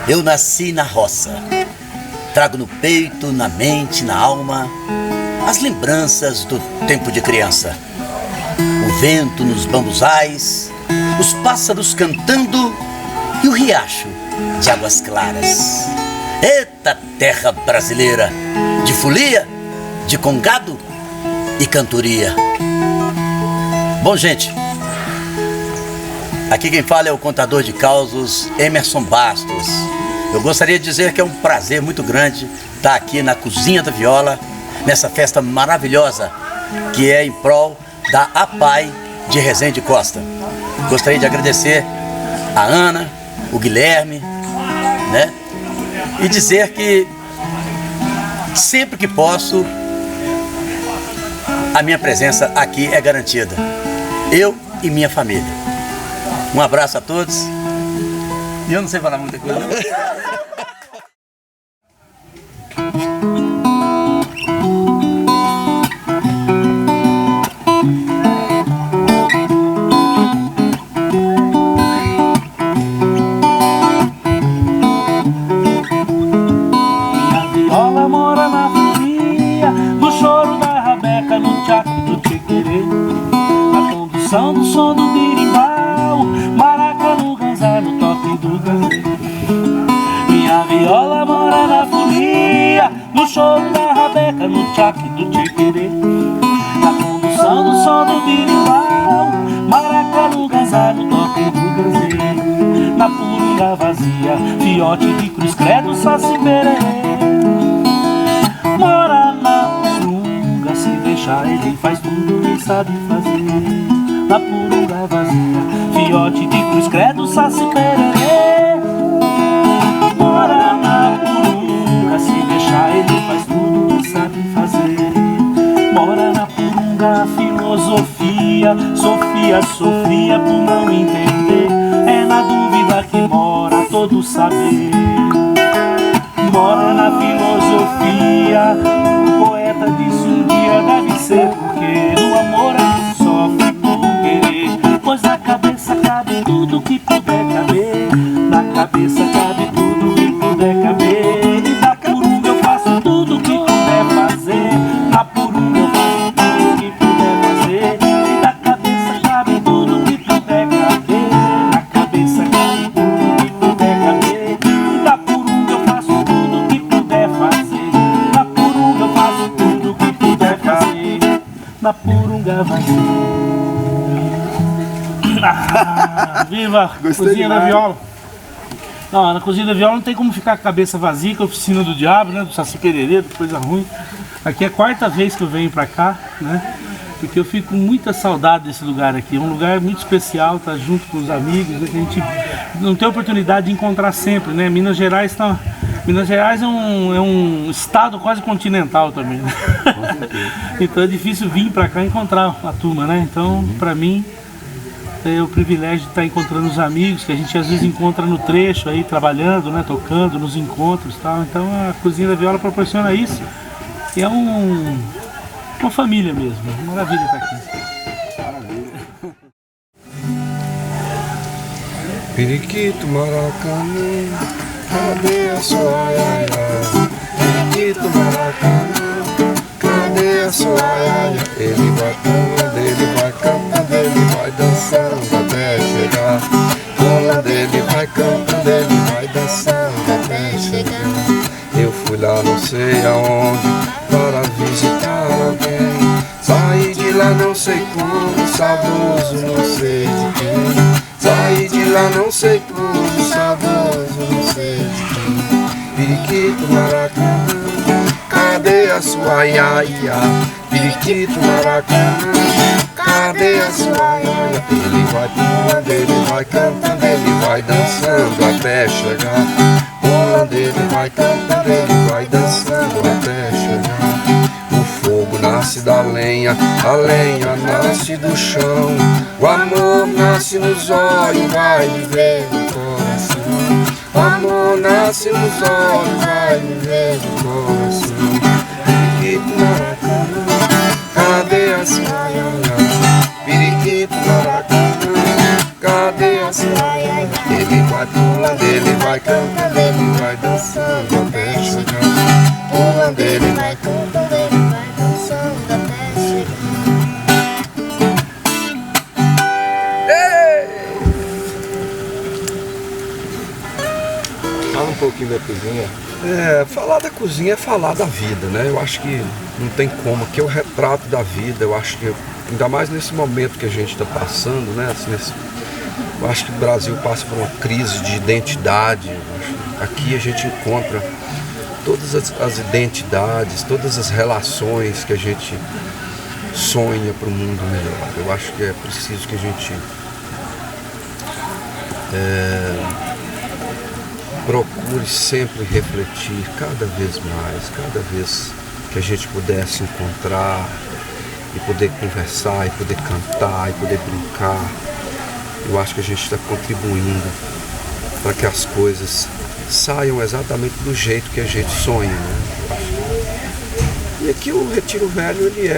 Eu nasci na roça, trago no peito, na mente, na alma, as lembranças do tempo de criança. O vento nos bambuzais, os pássaros cantando e o riacho de águas claras. Eita terra brasileira, de folia, de congado e cantoria. Bom, gente, aqui quem fala é o contador de causos Emerson Bastos. Eu gostaria de dizer que é um prazer muito grande estar aqui na Cozinha da Viola, nessa festa maravilhosa que é em prol da APAI de Resende Costa. Gostaria de agradecer a Ana, o Guilherme, né? E dizer que sempre que posso, a minha presença aqui é garantida. Eu e minha família. Um abraço a todos. E eu não sei falar muita coisa. Do som do birimbau, maraca no ganzá, no toque do ganzê. Minha viola mora na folia, no choro da rabeca, no tchac do tchequerê. Na condução do som do birimbau, maraca no ganzá, no toque do ganzê. Na purunga vazia, fiote de cruz credo, saci pererê. Mora na purunga, se deixar ele faz tudo e sabe fazer. Na purunga vazia, fiote de cruz credo, saci pererê. Mora na purunga, se deixar ele faz tudo e sabe fazer. Mora na purunga filosofia, Sofia sofria por não entender. É na dúvida que mora todo saber. Mora na filosofia, o poeta disse um dia deve ser, porque no amor a gente sofre. Pois na cabeça cabe tudo que puder caber. Na cabeça cabe tudo que puder caber. E na purunga eu faço tudo que puder fazer. Na purunga eu faço tudo que puder fazer. E na cabeça cabe tudo que puder caber. Na cabeça cabe tudo que puder caber. E na purunga eu faço tudo que puder fazer. Na purunga eu faço tudo que puder fazer. Na purunga vazia. Viva! Gostei Cozinha da demais. Viola. Não, na Cozinha da Viola não tem como ficar com a cabeça vazia, com a oficina do diabo, né? Do Saci Pererê, coisa ruim. Aqui é a quarta vez que eu venho pra cá, né? Porque eu fico com muita saudade desse lugar aqui. É um lugar muito especial, tá junto com os amigos, né? Que a gente não tem oportunidade de encontrar sempre, né? Minas Gerais é um estado quase continental também, né? Então é difícil vir pra cá e encontrar a turma, né? Então, pra mim, é o privilégio de estar encontrando os amigos, que a gente às vezes encontra no trecho aí, trabalhando, né, tocando, nos encontros e tal. Então a Cozinha da Viola proporciona isso. E é uma família mesmo. Maravilha estar aqui. Periquito, Maracanã, cadê a sua iaia? Periquito, Maracanã, cadê a sua iaia? Ele vai pulando, ele vai cantando, ele vai dançando até chegar. Pulando, ele vai cantando, ele vai dançando até chegar. Eu fui lá não sei aonde para visitar alguém. Saí de lá não sei como, saudoso não sei de quem. Saí de lá não sei como, saudoso não sei de quem. Periquito, Maracanã, cadê a sua iaia? Periquito, Maracanã, cadê a sua iaia? Ele vai pulando, ele vai cantando, ele vai dançando até chegar. Pulando, ele vai cantando, ele vai dançando até chegar. O fogo nasce da lenha, a lenha nasce do chão. O amor nasce nos olhos, vai viver no coração. O amor nasce nos olhos, vai viver no coração. Periquito, Maracanã, cadê a sua iaia? Periquito, Maracanã, cadê a sua iaia? Ele vai pulando, ele vai cantando, ele aqui na cozinha? Falar da cozinha é falar da vida, né? Eu acho que não tem como, aqui é o retrato da vida. Eu acho que, ainda mais nesse momento que a gente está passando, né? Eu acho que o Brasil passa por uma crise de identidade. Aqui a gente encontra todas as identidades, todas as relações que a gente sonha para um mundo melhor. Eu acho que é preciso que a gente procure sempre refletir cada vez mais, cada vez que a gente puder se encontrar e poder conversar, e poder cantar, e poder brincar. Eu acho que a gente está contribuindo para que as coisas saiam exatamente do jeito que a gente sonha, né? E aqui o Retiro Velho, ele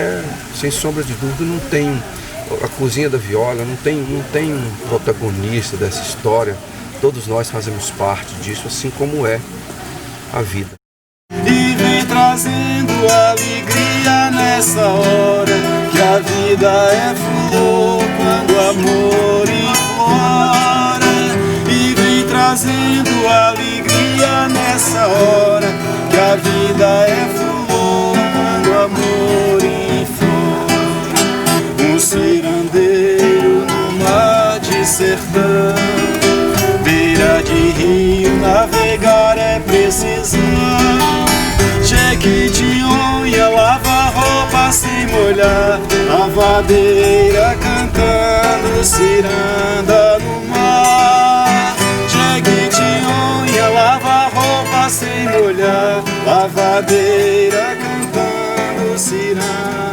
sem sombra de dúvida, não tem a cozinha da viola, não tem um protagonista dessa história. Todos nós fazemos parte disso, assim como é a vida. E vem trazendo alegria nessa hora, que a vida é flor quando o amor implora. E vem trazendo alegria nessa hora, que a vida é flor quando o amor implora. Um cirandeiro no mar de sertão, beira de rio, navegar é precisão. Jequitinhonha lava roupa sem molhar, lavadeira cantando ciranda no mar. Jequitinhonha lava roupa sem molhar, lavadeira cantando ciranda.